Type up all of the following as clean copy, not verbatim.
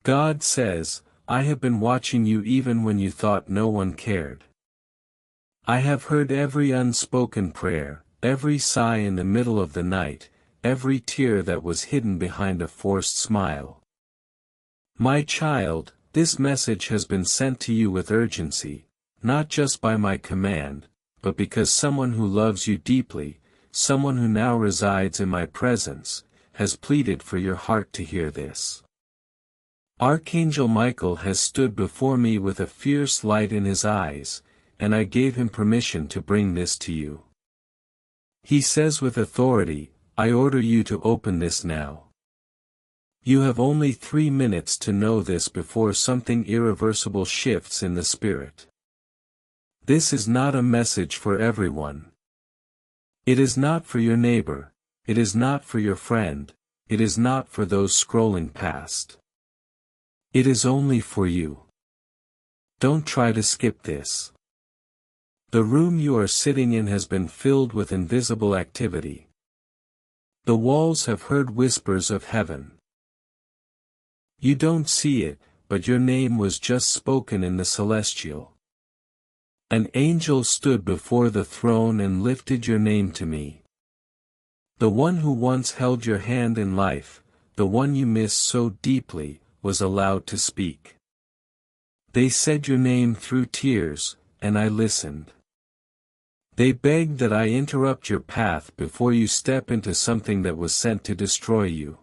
God says, I have been watching you even when you thought no one cared. I have heard every unspoken prayer, every sigh in the middle of the night, every tear that was hidden behind a forced smile. My child, this message has been sent to you with urgency, not just by my command, but because someone who loves you deeply, someone who now resides in my presence, has pleaded for your heart to hear this. Archangel Michael has stood before me with a fierce light in his eyes, and I gave him permission to bring this to you. He says with authority, I order you to open this now. You have only 3 minutes to know this before something irreversible shifts in the spirit. This is not a message for everyone. It is not for your neighbor, it is not for your friend, it is not for those scrolling past. It is only for you. Don't try to skip this. The room you are sitting in has been filled with invisible activity. The walls have heard whispers of heaven. You don't see it, but your name was just spoken in the celestial. An angel stood before the throne and lifted your name to me. The one who once held your hand in life, the one you missed so deeply, was allowed to speak. They said your name through tears, and I listened. They begged that I interrupt your path before you step into something that was sent to destroy you.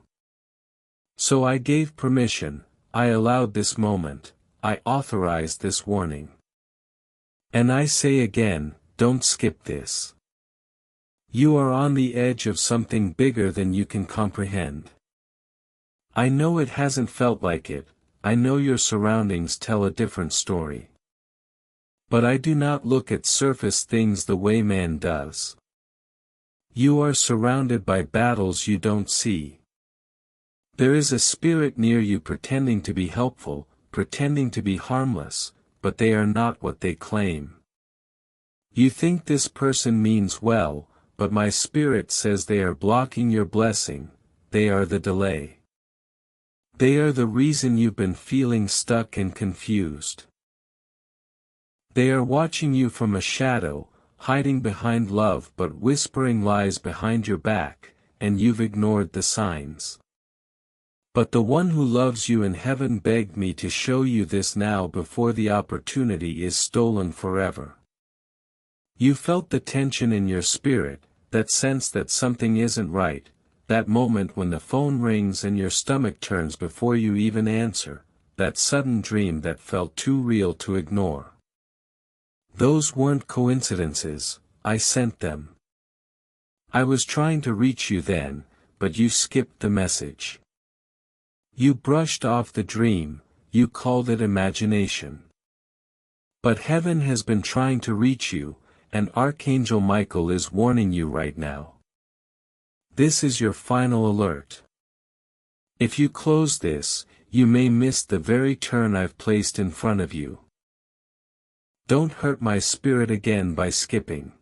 So I gave permission, I allowed this moment, I authorized this warning. And I say again, don't skip this. You are on the edge of something bigger than you can comprehend. I know it hasn't felt like it, I know your surroundings tell a different story. But I do not look at surface things the way man does. You are surrounded by battles you don't see. There is a spirit near you pretending to be helpful, pretending to be harmless, but they are not what they claim. You think this person means well, but my spirit says they are blocking your blessing, they are the delay. They are the reason you've been feeling stuck and confused. They are watching you from a shadow, hiding behind love but whispering lies behind your back, and you've ignored the signs. But the one who loves you in heaven begged me to show you this now before the opportunity is stolen forever. You felt the tension in your spirit, that sense that something isn't right, that moment when the phone rings and your stomach turns before you even answer, that sudden dream that felt too real to ignore. Those weren't coincidences, I sent them. I was trying to reach you then, but you skipped the message. You brushed off the dream, you called it imagination. But heaven has been trying to reach you, and Archangel Michael is warning you right now. This is your final alert. If you close this, you may miss the very turn I've placed in front of you. Don't hurt my spirit again by skipping.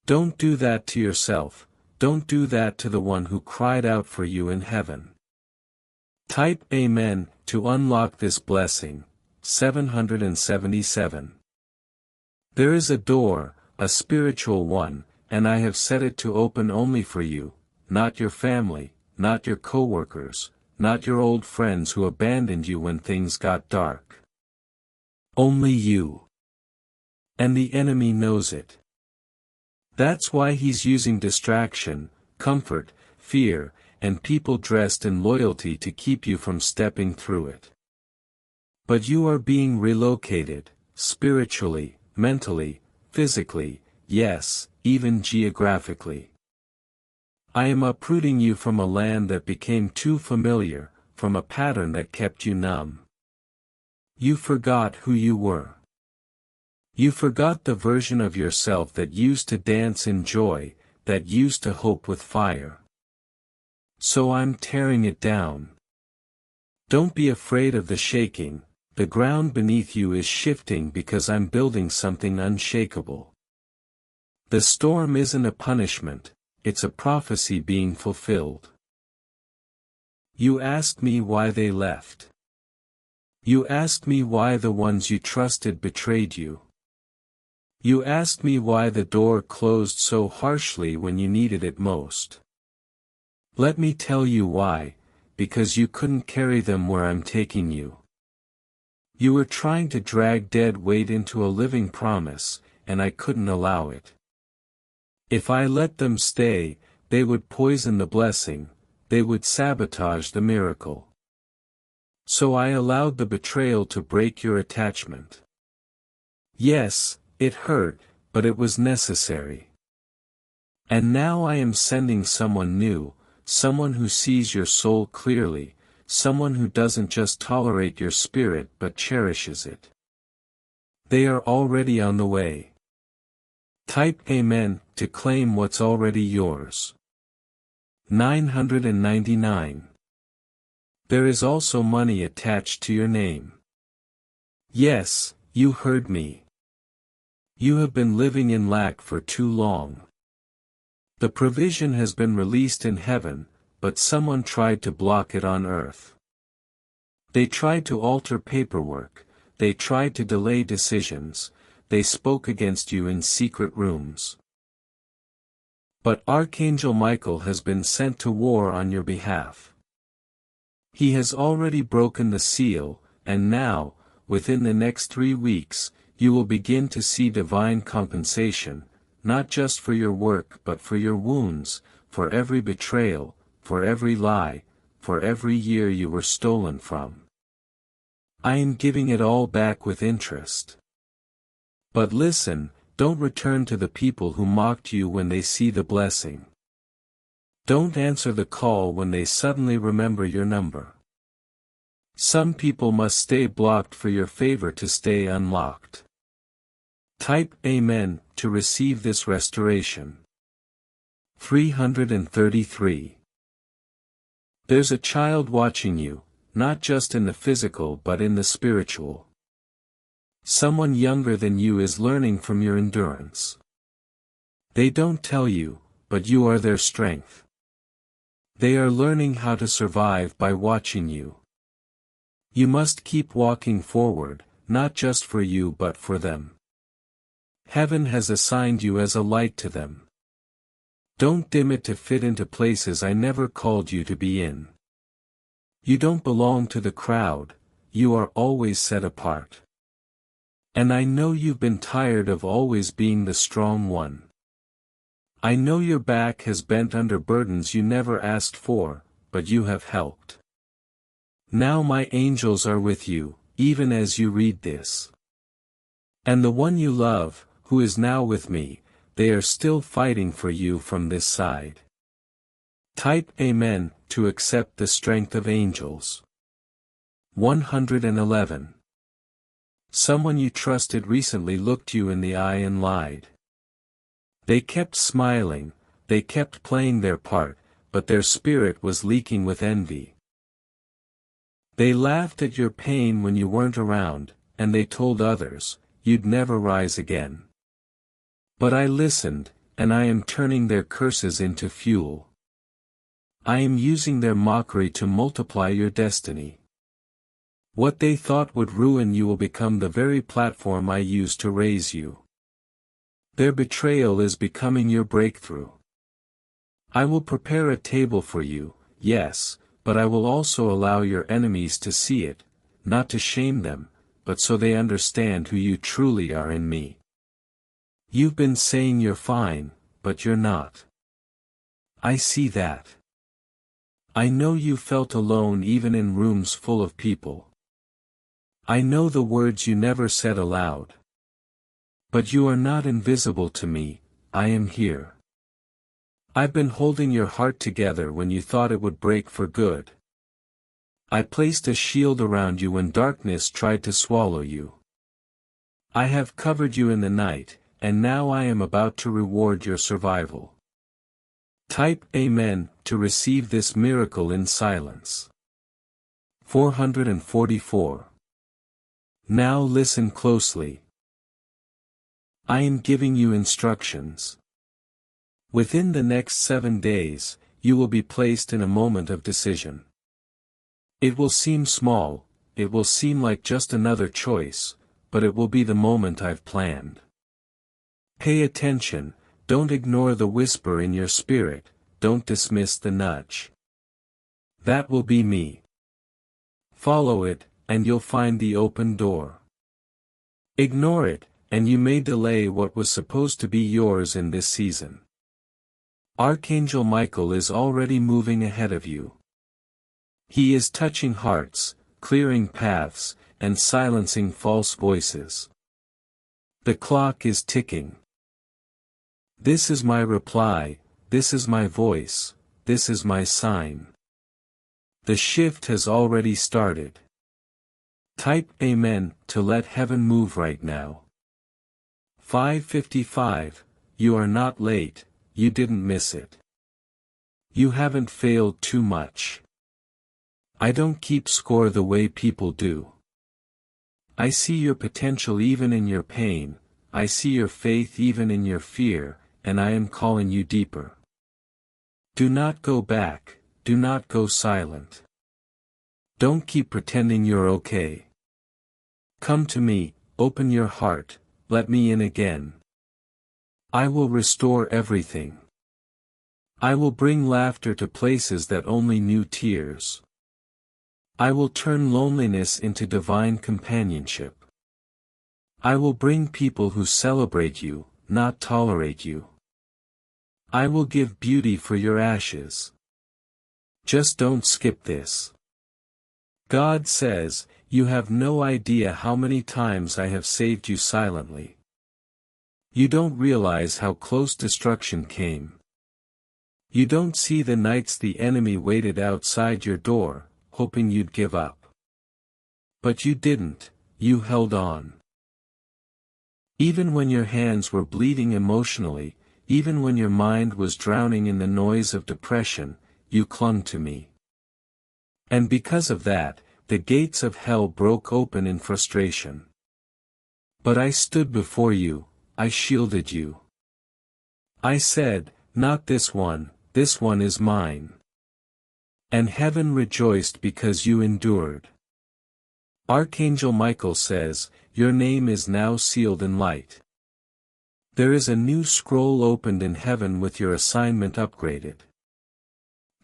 Don't do that to yourself, don't do that to the one who cried out for you in heaven. Type Amen to unlock this blessing. 777. There is a door, a spiritual one, and I have set it to open only for you, not your family, not your coworkers, not your old friends who abandoned you when things got dark. Only you. And the enemy knows it. That's why he's using distraction, comfort, fear, and people dressed in loyalty to keep you from stepping through it. But you are being relocated, spiritually, mentally, physically, yes, even geographically. I am uprooting you from a land that became too familiar, from a pattern that kept you numb. You forgot who you were. You forgot the version of yourself that used to dance in joy, that used to hope with fire. So I'm tearing it down. Don't be afraid of the shaking, the ground beneath you is shifting because I'm building something unshakable. The storm isn't a punishment, it's a prophecy being fulfilled. You asked me why they left. You asked me why the ones you trusted betrayed you. You asked me why the door closed so harshly when you needed it most. Let me tell you why, because you couldn't carry them where I'm taking you. You were trying to drag dead weight into a living promise, and I couldn't allow it. If I let them stay, they would poison the blessing, they would sabotage the miracle. So I allowed the betrayal to break your attachment. Yes, it hurt, but it was necessary. And now I am sending someone new, someone who sees your soul clearly, someone who doesn't just tolerate your spirit but cherishes it. They are already on the way. Type Amen to claim what's already yours. 999. There is also money attached to your name. Yes, you heard me. You have been living in lack for too long. The provision has been released in heaven, but someone tried to block it on earth. They tried to alter paperwork, they tried to delay decisions, they spoke against you in secret rooms. But Archangel Michael has been sent to war on your behalf. He has already broken the seal, and now, within the next 3 weeks, you will begin to see divine compensation, not just for your work but for your wounds, for every betrayal, for every lie, for every year you were stolen from. I am giving it all back with interest. But listen, don't return to the people who mocked you when they see the blessing. Don't answer the call when they suddenly remember your number. Some people must stay blocked for your favor to stay unlocked. Type Amen to receive this restoration. 333. There's a child watching you, not just in the physical but in the spiritual. Someone younger than you is learning from your endurance. They don't tell you, but you are their strength. They are learning how to survive by watching you. You must keep walking forward, not just for you but for them. Heaven has assigned you as a light to them. Don't dim it to fit into places I never called you to be in. You don't belong to the crowd, you are always set apart. And I know you've been tired of always being the strong one. I know your back has bent under burdens you never asked for, but you have helped. Now my angels are with you, even as you read this. And the one you love, who is now with me, they are still fighting for you from this side. Type Amen to accept the strength of angels. 111. Someone you trusted recently looked you in the eye and lied. They kept smiling, they kept playing their part, but their spirit was leaking with envy. They laughed at your pain when you weren't around, and they told others, you'd never rise again. But I listened, and I am turning their curses into fuel. I am using their mockery to multiply your destiny. What they thought would ruin you will become the very platform I use to raise you. Their betrayal is becoming your breakthrough. I will prepare a table for you, yes, but I will also allow your enemies to see it, not to shame them, but so they understand who you truly are in me. You've been saying you're fine, but you're not. I see that. I know you felt alone even in rooms full of people. I know the words you never said aloud. But you are not invisible to me, I am here. I've been holding your heart together when you thought it would break for good. I placed a shield around you when darkness tried to swallow you. I have covered you in the night, and now I am about to reward your survival. Type Amen to receive this miracle in silence. 444. Now listen closely. I am giving you instructions. Within the next 7 days, you will be placed in a moment of decision. It will seem small, it will seem like just another choice, but it will be the moment I've planned. Pay attention, don't ignore the whisper in your spirit, don't dismiss the nudge. That will be me. Follow it, and you'll find the open door. Ignore it, and you may delay what was supposed to be yours in this season. Archangel Michael is already moving ahead of you. He is touching hearts, clearing paths, and silencing false voices. The clock is ticking. This is my reply, this is my voice, this is my sign. The shift has already started. Type Amen to let heaven move right now. 5:55, you are not late, you didn't miss it. You haven't failed too much. I don't keep score the way people do. I see your potential even in your pain, I see your faith even in your fear, and I am calling you deeper. Do not go back, do not go silent. Don't keep pretending you're okay. Come to me, open your heart, let me in again. I will restore everything. I will bring laughter to places that only knew tears. I will turn loneliness into divine companionship. I will bring people who celebrate you, not tolerate you. I will give beauty for your ashes. Just don't skip this. God says, you have no idea how many times I have saved you silently. You don't realize how close destruction came. You don't see the nights the enemy waited outside your door, hoping you'd give up. But you didn't, you held on. Even when your hands were bleeding emotionally, even when your mind was drowning in the noise of depression, you clung to me. And because of that, the gates of hell broke open in frustration. But I stood before you, I shielded you. I said, not this one is mine. And heaven rejoiced because you endured. Archangel Michael says, your name is now sealed in light. There is a new scroll opened in heaven with your assignment upgraded.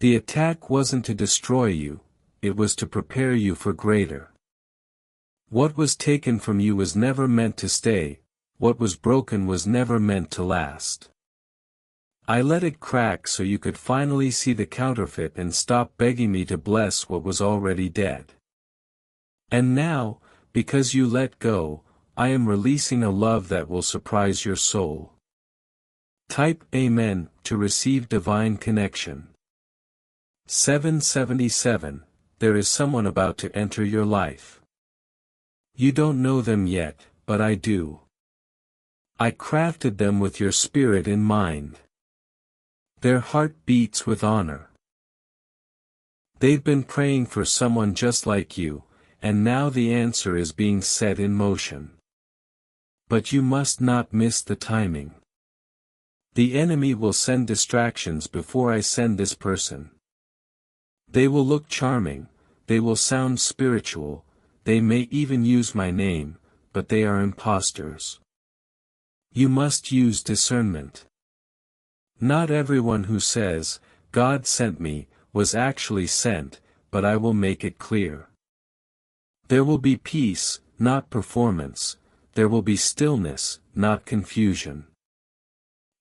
The attack wasn't to destroy you, it was to prepare you for greater. What was taken from you was never meant to stay, what was broken was never meant to last. I let it crack so you could finally see the counterfeit and stop begging me to bless what was already dead. And now, because you let go, I am releasing a love that will surprise your soul. Type Amen to receive divine connection. 777, there is someone about to enter your life. You don't know them yet, but I do. I crafted them with your spirit in mind. Their heart beats with honor. They've been praying for someone just like you, and now the answer is being set in motion. But you must not miss the timing. The enemy will send distractions before I send this person. They will look charming, they will sound spiritual, they may even use my name, but they are imposters. You must use discernment. Not everyone who says, God sent me, was actually sent, but I will make it clear. There will be peace, not performance, there will be stillness, not confusion.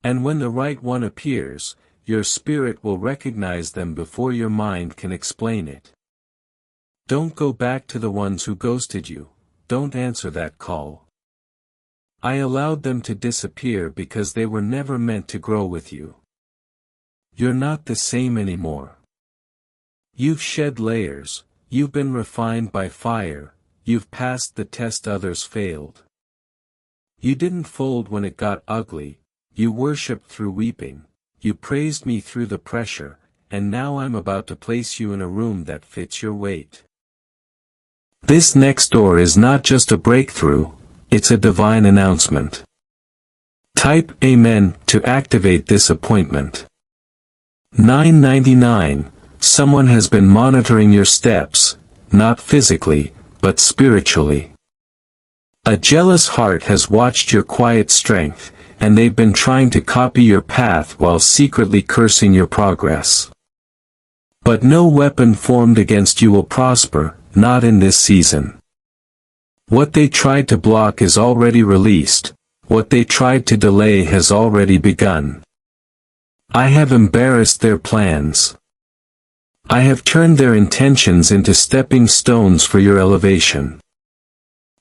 And when the right one appears, your spirit will recognize them before your mind can explain it. Don't go back to the ones who ghosted you, don't answer that call. I allowed them to disappear because they were never meant to grow with you. You're not the same anymore. You've shed layers, you've been refined by fire, you've passed the test others failed. You didn't fold when it got ugly, you worshipped through weeping, you praised me through the pressure, and now I'm about to place you in a room that fits your weight. This next door is not just a breakthrough, it's a divine announcement. Type Amen to activate this appointment. 999, someone has been monitoring your steps, not physically, but spiritually. A jealous heart has watched your quiet strength, and they've been trying to copy your path while secretly cursing your progress. But no weapon formed against you will prosper, not in this season. What they tried to block is already released, what they tried to delay has already begun. I have embarrassed their plans. I have turned their intentions into stepping stones for your elevation.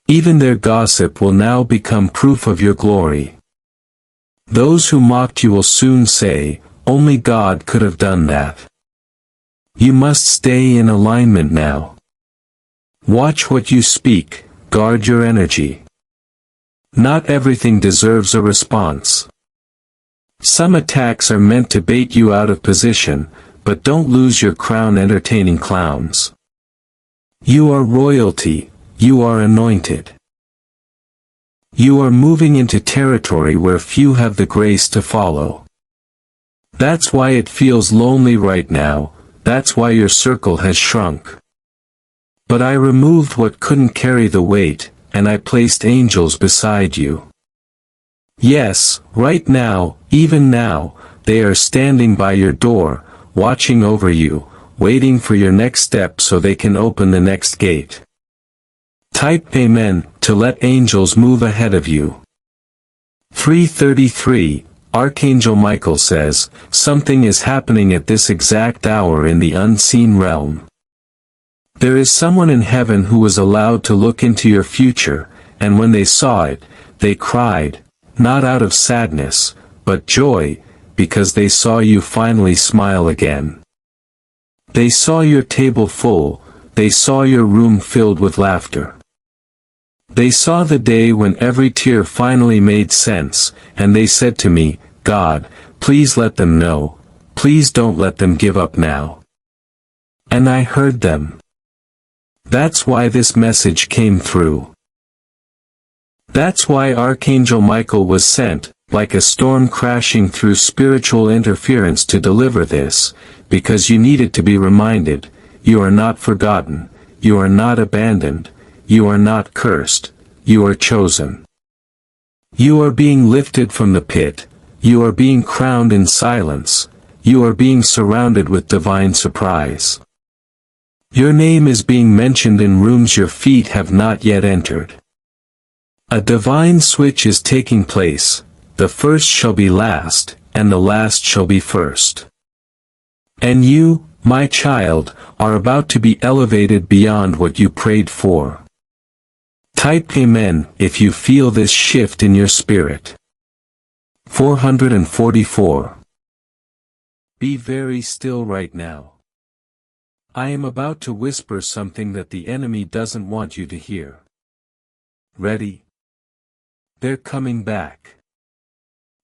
Even their gossip will now become proof of your glory. Those who mocked you will soon say, "Only God could have done that." You must stay in alignment now. Watch what you speak, guard your energy. Not everything deserves a response. Some attacks are meant to bait you out of position, but don't lose your crown entertaining clowns. You are royalty, you are anointed. You are moving into territory where few have the grace to follow. That's why it feels lonely right now, that's why your circle has shrunk. But I removed what couldn't carry the weight, and I placed angels beside you. Yes, right now, even now, they are standing by your door, watching over you, waiting for your next step so they can open the next gate. Type Amen to let angels move ahead of you. 3:33, Archangel Michael says, something is happening at this exact hour in the unseen realm. There is someone in heaven who was allowed to look into your future, and when they saw it, they cried, not out of sadness, but joy, because they saw you finally smile again. They saw your table full, they saw your room filled with laughter. They saw the day when every tear finally made sense, and they said to me, "God, please let them know, please don't let them give up now." And I heard them. That's why this message came through. That's why Archangel Michael was sent, like a storm crashing through spiritual interference to deliver this, because you needed to be reminded, you are not forgotten, you are not abandoned, you are not cursed, you are chosen. You are being lifted from the pit, you are being crowned in silence, you are being surrounded with divine surprise. Your name is being mentioned in rooms your feet have not yet entered. A divine switch is taking place, the first shall be last, and the last shall be first. And you, my child, are about to be elevated beyond what you prayed for. Type Amen if you feel this shift in your spirit. 444. Be very still right now. I am about to whisper something that the enemy doesn't want you to hear. Ready? They're coming back.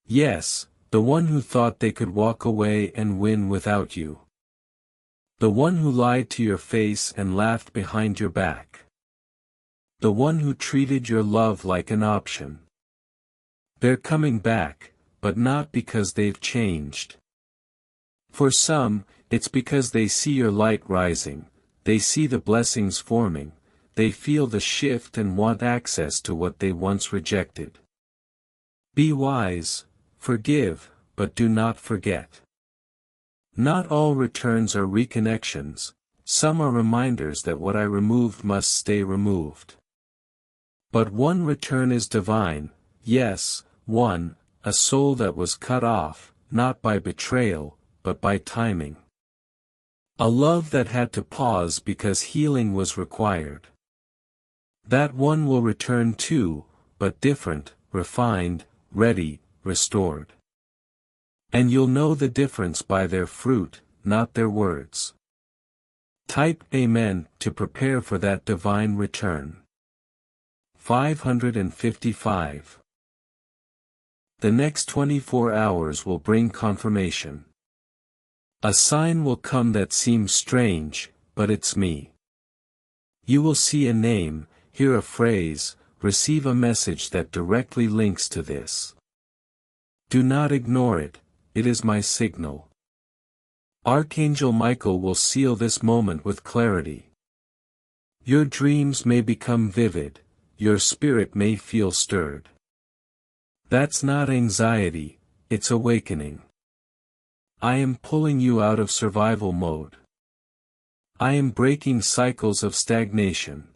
Yes, the one who thought they could walk away and win without you. The one who lied to your face and laughed behind your back. The one who treated your love like an option. They're coming back, but not because they've changed. For some, it's because they see your light rising, they see the blessings forming, they feel the shift and want access to what they once rejected. Be wise, forgive, but do not forget. Not all returns are reconnections, some are reminders that what I removed must stay removed. But one return is divine, yes, one, a soul that was cut off, not by betrayal, but by timing. A love that had to pause because healing was required. That one will return too, but different, refined, ready, restored. And you'll know the difference by their fruit, not their words. Type Amen to prepare for that divine return. 555. The next 24 hours will bring confirmation. A sign will come that seems strange, but it's me. You will see a name, hear a phrase, receive a message that directly links to this. Do not ignore it, it is my signal. Archangel Michael will seal this moment with clarity. Your dreams may become vivid, your spirit may feel stirred. That's not anxiety, it's awakening. I am pulling you out of survival mode. I am breaking cycles of stagnation.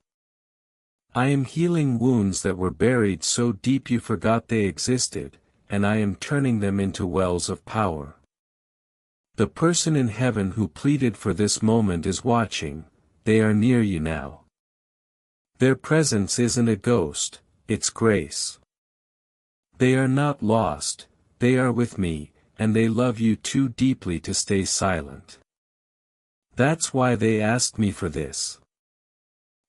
I am healing wounds that were buried so deep you forgot they existed, and I am turning them into wells of power. The person in heaven who pleaded for this moment is watching, they are near you now. Their presence isn't a ghost, it's grace. They are not lost, they are with me, and they love you too deeply to stay silent. That's why they asked me for this.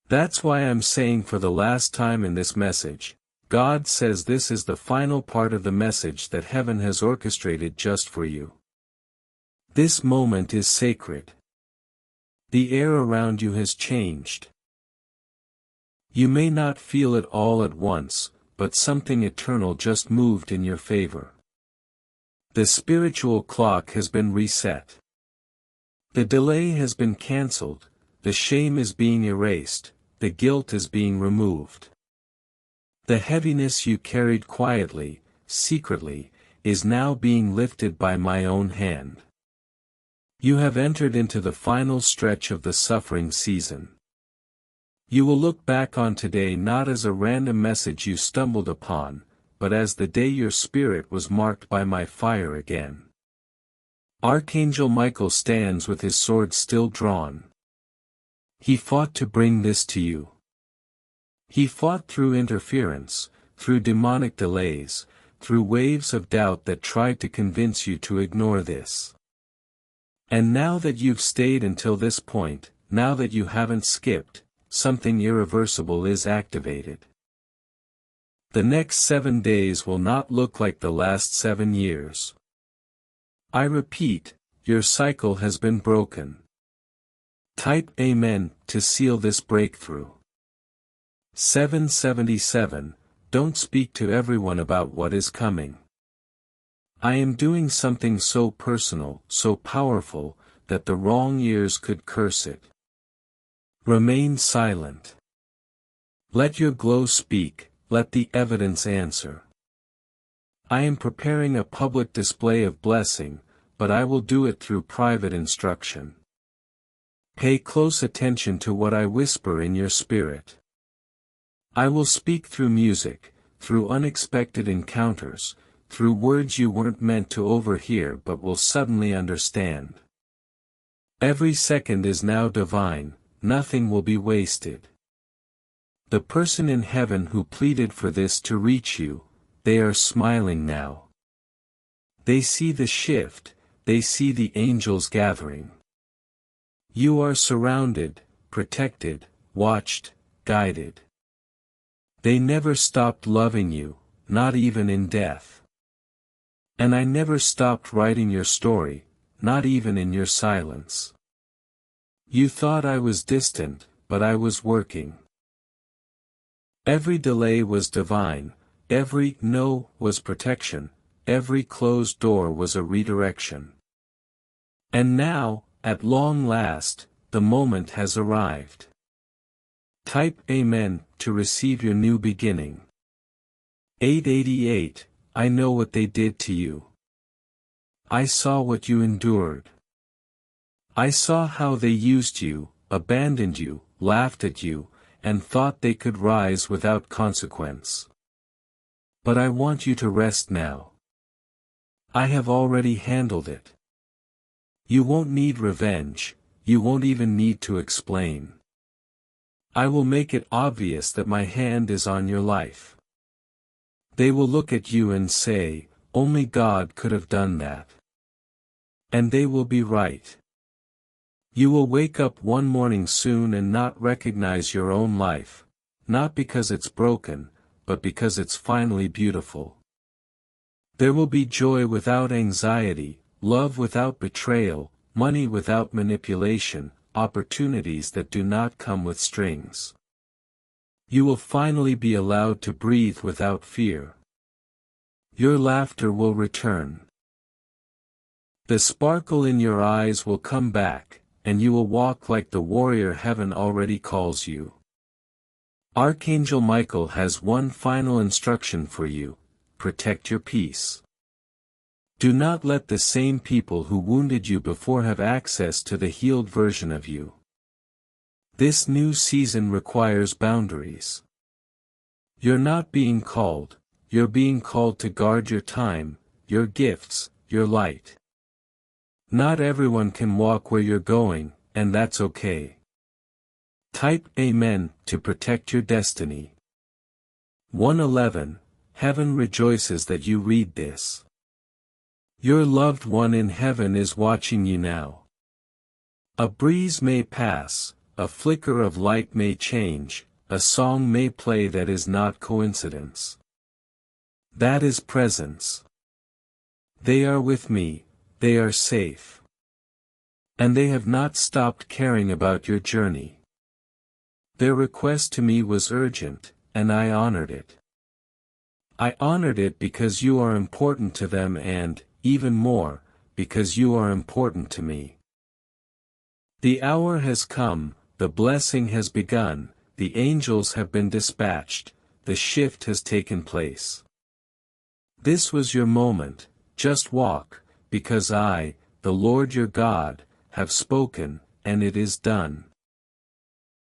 That's why I'm saying for the last time in this message, God says this is the final part of the message that heaven has orchestrated just for you. This moment is sacred. The air around you has changed. You may not feel it all at once, but something eternal just moved in your favor. The spiritual clock has been reset. The delay has been cancelled, the shame is being erased, the guilt is being removed. The heaviness you carried quietly, secretly, is now being lifted by my own hand. You have entered into the final stretch of the suffering season. You will look back on today not as a random message you stumbled upon, but as the day your spirit was marked by my fire again. Archangel Michael stands with his sword still drawn. He fought to bring this to you. He fought through interference, through demonic delays, through waves of doubt that tried to convince you to ignore this. And now that you've stayed until this point, now that you haven't skipped, something irreversible is activated. The next 7 days will not look like the last 7 years. I repeat, your cycle has been broken. Type Amen to seal this breakthrough. 777, don't speak to everyone about what is coming. I am doing something so personal, so powerful, that the wrong ears could curse it. Remain silent. Let your glow speak, let the evidence answer. I am preparing a public display of blessing, but I will do it through private instruction. Pay close attention to what I whisper in your spirit. I will speak through music, through unexpected encounters, through words you weren't meant to overhear but will suddenly understand. Every second is now divine, nothing will be wasted. The person in heaven who pleaded for this to reach you, they are smiling now. They see the shift, they see the angels gathering. You are surrounded, protected, watched, guided. They never stopped loving you, not even in death. And I never stopped writing your story, not even in your silence. You thought I was distant, but I was working. Every delay was divine, every no was protection, every closed door was a redirection. And now, at long last, the moment has arrived. Type Amen to receive your new beginning. 888, I know what they did to you. I saw what you endured. I saw how they used you, abandoned you, laughed at you, and thought they could rise without consequence. But I want you to rest now. I have already handled it. You won't need revenge, you won't even need to explain. I will make it obvious that my hand is on your life. They will look at you and say, only God could have done that. And they will be right. You will wake up one morning soon and not recognize your own life, not because it's broken, but because it's finally beautiful. There will be joy without anxiety, love without betrayal, money without manipulation, opportunities that do not come with strings. You will finally be allowed to breathe without fear. Your laughter will return. The sparkle in your eyes will come back, and you will walk like the warrior heaven already calls you. Archangel Michael has one final instruction for you: protect your peace. Do not let the same people who wounded you before have access to the healed version of you. This new season requires boundaries. You're not being called, you're being called to guard your time, your gifts, your light. Not everyone can walk where you're going, and that's okay. Type Amen to protect your destiny. 111. Heaven rejoices that you read this. Your loved one in heaven is watching you now. A breeze may pass, a flicker of light may change, a song may play that is not coincidence. That is presence. They are with me, they are safe. And they have not stopped caring about your journey. Their request to me was urgent, and I honored it. I honored it because you are important to them and, even more, because you are important to me. The hour has come, the blessing has begun, the angels have been dispatched, the shift has taken place. This was your moment, just walk, because I, the Lord your God, have spoken, and it is done.